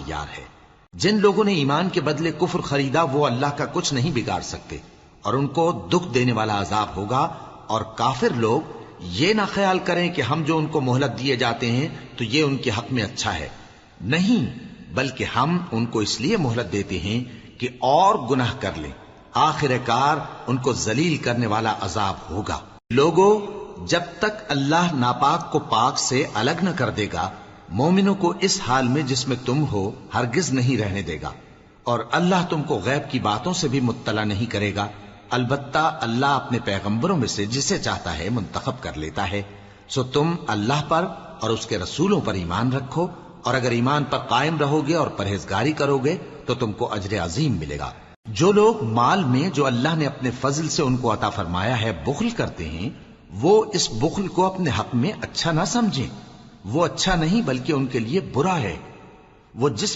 तैयार है। जिन लोगों ने ईमान के बदले कुफ्र खरीदा वो अल्लाह का कुछ नहीं बिगाड़ सकते और उनको दुख देने वाला अजाब होगा। और काफिर लोग ये ना ख्याल करें कि हम जो उनको मोहलत दिए जाते हैं तो ये उनके हक में अच्छा है, नहीं, बल्कि हम उनको इसलिए मोहलत देते हैं कि और गुनाह कर लें। आखिरकार उनको जलील करने वाला अजाब होगा। लोगों, जब तक अल्लाह नापाक को पाक से अलग न कर देगा, मोमिनों को इस हाल में जिसमें तुम हो हरगिज नहीं रहने देगा। और अल्लाह तुमको गैब की बातों से भी मुत्तला नहीं करेगा। अलबत्ता अल्लाह अपने पैगंबरों में से जिसे चाहता है मुंतखब कर लेता है। सो तुम अल्लाह पर और उसके रसूलों पर ईमान रखो, और अगर ईमान पर कायम रहोगे और परहेजगारी करोगे तो तुमको अजर अजीम मिलेगा। जो लोग माल में जो अल्लाह ने अपने फजल से उनको अता फरमाया है बुखल करते हैं, वो इस बुखल को अपने हक में अच्छा ना समझें। वो अच्छा नहीं बल्कि उनके लिए बुरा है। वो जिस